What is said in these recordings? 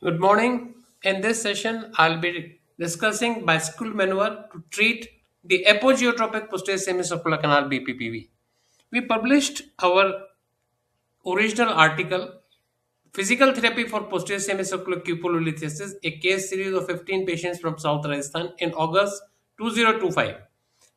Good morning. In this session, I'll be discussing Bascule maneuver to treat the Apogeotropic Posterior Semicircular Canal BPPV. We published our original article, Physical Therapy for Posterior Semicircular Cupulolithiasis, a case series of 15 patients from South Rajasthan in August 2025.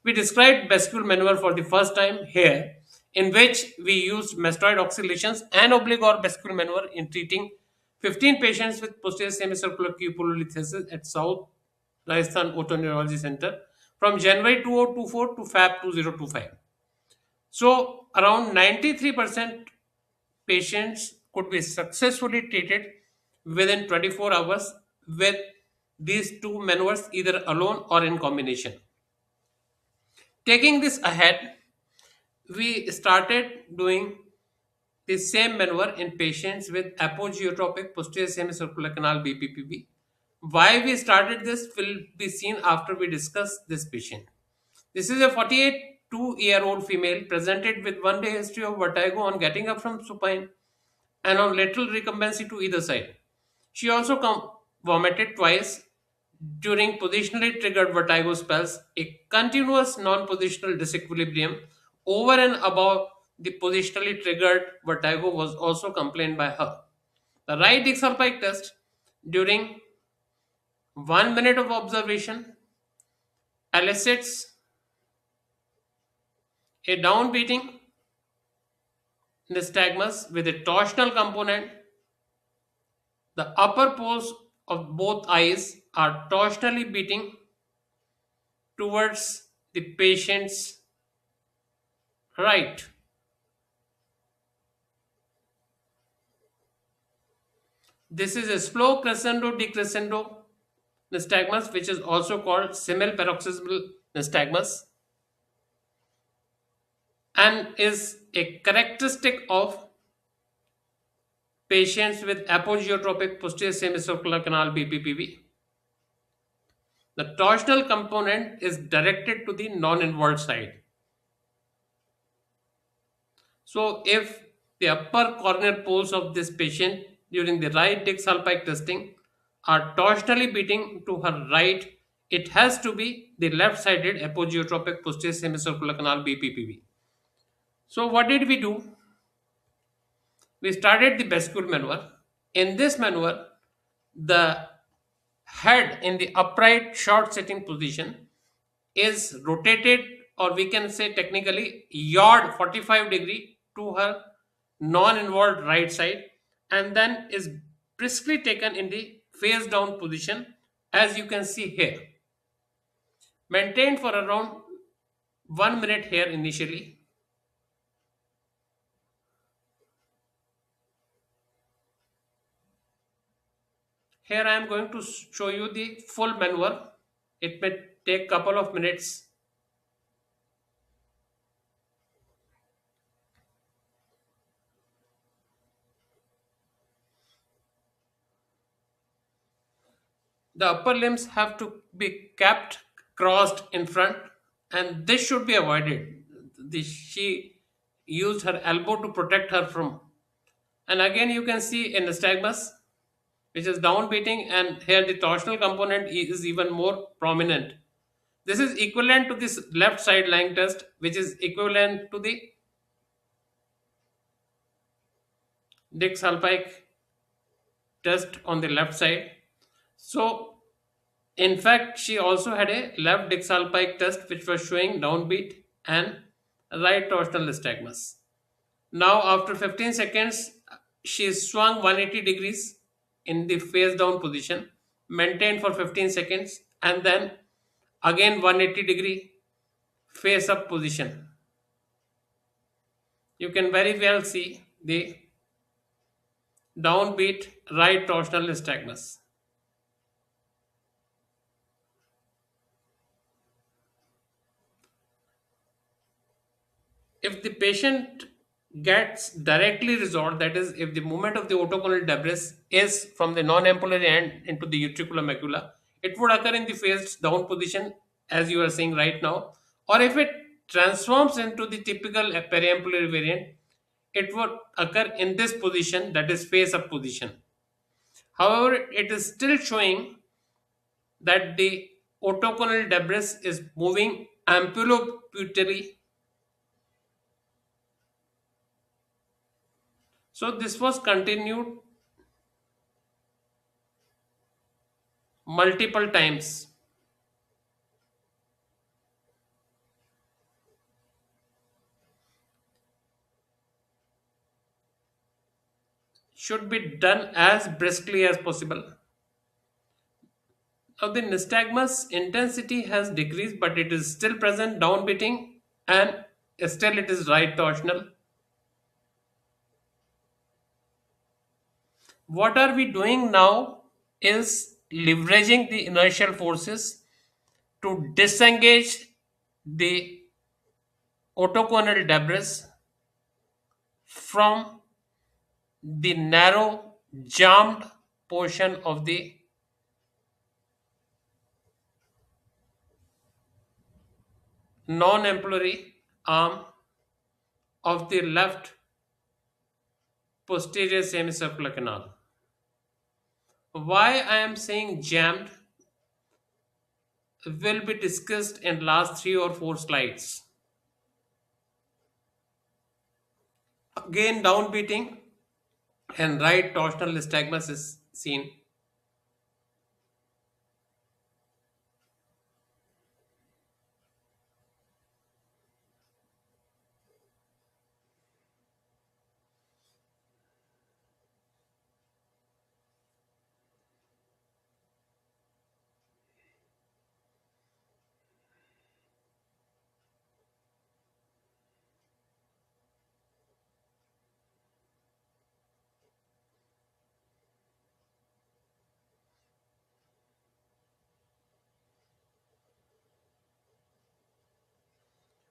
We described Bascule maneuver for the first time here, in which we used mastoid oscillations and obligor Bascule maneuver in treating 15 patients with posterior semicircular cupulolithiasis at South Rajasthan Otoneurology Center from January 2024 to Feb 2025. So, around 93% patients could be successfully treated within 24 hours with these two maneuvers either alone or in combination. Taking this ahead, we started doing the same maneuver in patients with apogeotropic posterior semicircular canal BPPV. Why we started this will be seen after we discuss this patient. This is a 48-year-old female presented with 1 day history of vertigo on getting up from supine and on lateral recumbency to either side. She also vomited twice during positionally triggered vertigo spells, a continuous non-positional disequilibrium over and above the positionally triggered vertigo was also complained by her. The right disc test during 1 minute of observation elicits a downbeating nystagmus with a torsional component. The upper poles of both eyes are torsionally beating towards the patient's right. This is a slow crescendo decrescendo nystagmus, which is also called simulparoxysmal nystagmus, and is a characteristic of patients with apogeotropic posterior semicircular canal BPPV. The torsional component is directed to the non-inward side. So, if the upper corner poles of this patient during the right disc sulpike testing are torsionally beating to her right, it has to be the left-sided apogeotropic posterior semicircular canal BPPV. So, what did we do? We started the Bascule maneuver. In this maneuver, the head in the upright short sitting position is rotated, or we can say technically yawed 45-degree to her non-involved right side, and then is briskly taken in the face down position as you can see here, maintained for around 1 minute here initially. Here I am going to show you the full maneuver. It may take couple of minutes. The upper limbs have to be kept crossed in front, and this should be avoided. She used her elbow to protect her from. And again, you can see in the nystagmus, which is downbeating, and here the torsional component is even more prominent. This is equivalent to this left side lying test, which is equivalent to the Dick Salpike test on the left side. So, in fact, she also had a left Dick Salpike test which was showing downbeat and right torsional nystagmus. Now, after 15 seconds, she swung 180 degrees in the face down position, maintained for 15 seconds, and then again 180-degree face up position. You can very well see the downbeat right torsional nystagmus. If the patient gets directly resolved, that is, if the movement of the otoconial debris is from the non-ampullary end into the utricular macula, it would occur in the face down position as you are seeing right now, or if it transforms into the typical periampullary variant, it would occur in this position, that is face up position. However, it is still showing that the otoconial debris is moving ampulloputary. So this was continued multiple times. Should be done as briskly as possible. Now the nystagmus intensity has decreased, but it is still present downbeating, and still it is right torsional. What are we doing now is leveraging the inertial forces to disengage the otoconal debris from the narrow jammed portion of the non-ampullary arm of the left posterior semicircular canal. Why I am saying jammed will be discussed in last 3 or 4 slides. Again, downbeating and right torsional nystagmus is seen.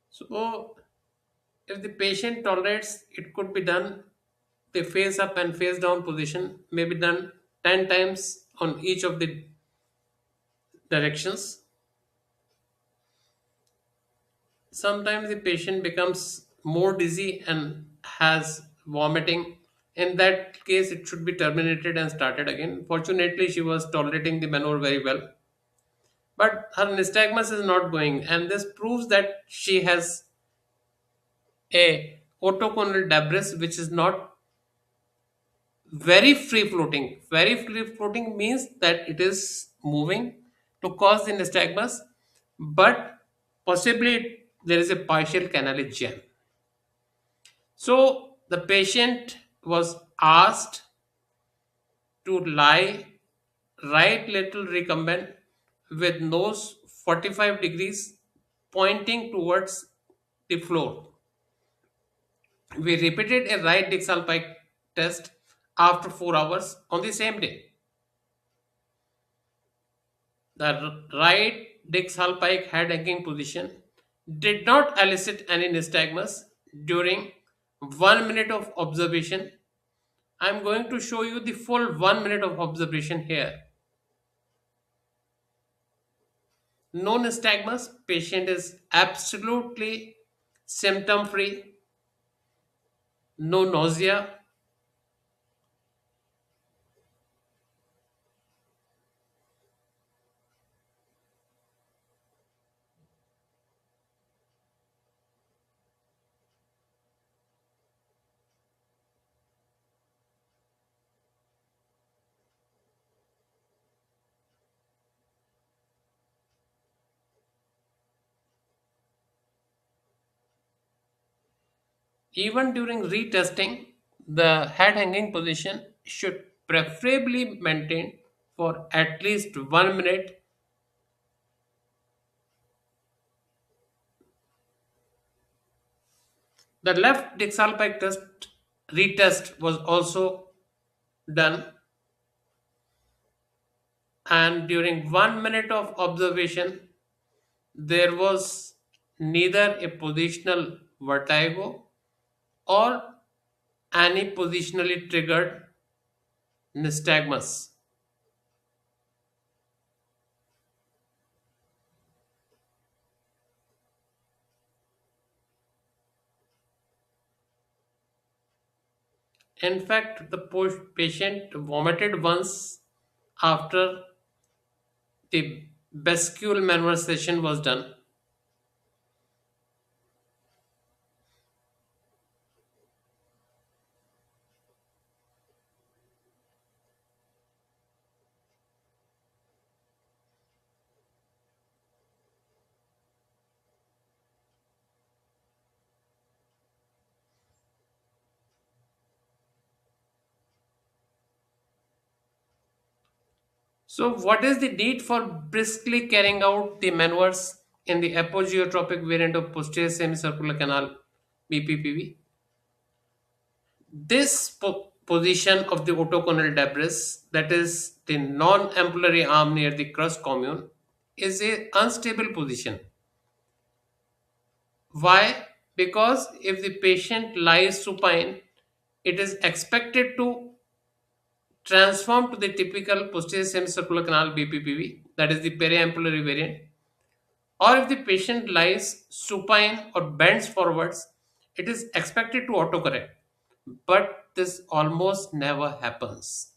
So, if the patient tolerates, it could be done. The face up and face down position may be done 10 times on each of the directions. Sometimes the patient becomes more dizzy and has vomiting. In that case, it should be terminated and started again. Fortunately, she was tolerating the maneuver very well. But her nystagmus is not going, and this proves that she has a otoconal debris which is not very free floating. Very free floating means that it is moving to cause the nystagmus, but possibly there is a partial canalage jam. So the patient was asked to lie right lateral recumbent with nose 45 degrees pointing towards the floor. We repeated a right distal pike test after 4 hours on the same day. The right distal pike head hanging position did not elicit any nystagmus during 1 minute of observation. I am going to show you the full 1 minute of observation here. No nystagmus, patient is absolutely symptom free, no nausea. Even during retesting, the head hanging position should preferably maintain for at least 1 minute. The left distal pike test retest was also done, and during 1 minute of observation, there was neither a positional vertigo or any positionally triggered nystagmus. In fact, the patient vomited once after the Bascule maneuver session was done. So, what is the need for briskly carrying out the maneuvers in the apogeotropic variant of posterior semicircular canal BPPV? This position of the otoconial debris, that is the non-ampullary arm near the crus commune, is a unstable position. Why? Because if the patient lies supine, it is expected to transform to the typical posterior semicircular canal BPPV, that is the periampullary variant. Or if the patient lies supine or bends forwards, it is expected to autocorrect. But this almost never happens.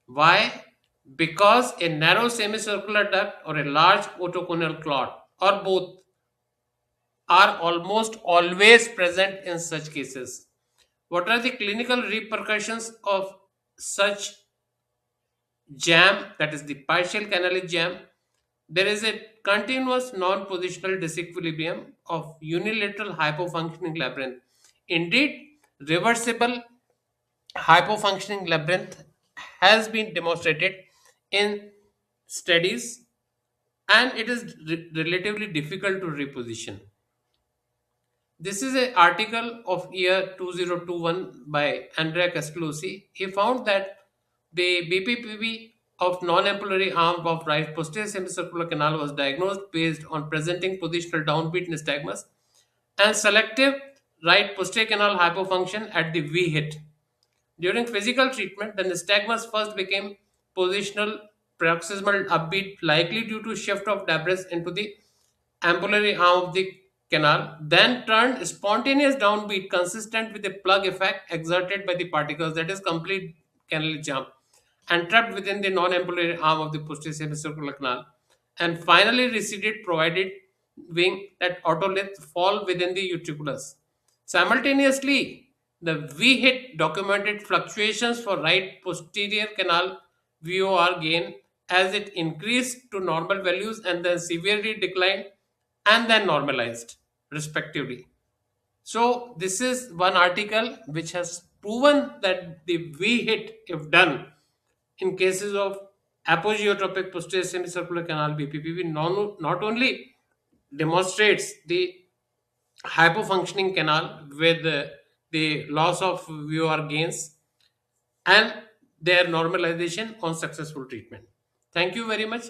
Why? Because a narrow semicircular duct or a large otoconial clot or both are almost always present in such cases. What are the clinical repercussions of such jam, that is the partial canalic jam? There is a continuous non-positional disequilibrium of unilateral hypofunctioning labyrinth. Indeed, reversible hypofunctioning labyrinth has been demonstrated in studies, and it is relatively difficult to reposition. This is an article of year 2021 by Andrea Castellucci. He found that the BPPV of non-ampullary arm of right posterior semicircular canal was diagnosed based on presenting positional downbeat nystagmus and selective right posterior canal hypofunction at the V hit. During physical treatment, the nystagmus first became positional paroxysmal upbeat, likely due to shift of debris into the ampullary arm of the canal, then turned spontaneous downbeat consistent with the plug effect exerted by the particles, that is complete canal jump, and trapped within the non-ampullary arm of the posterior semicircular canal, and finally receded provided wing that otolith fall within the utriculus. Simultaneously, the V hit documented fluctuations for right posterior canal VOR gain as it increased to normal values and then severely declined and then normalized, respectively. So, this is one article which has proven that the V hit, if done in cases of apogeotropic posterior semicircular canal BPPV, not only demonstrates the hypofunctioning canal with the loss of VOR gains and their normalization on successful treatment. Thank you very much.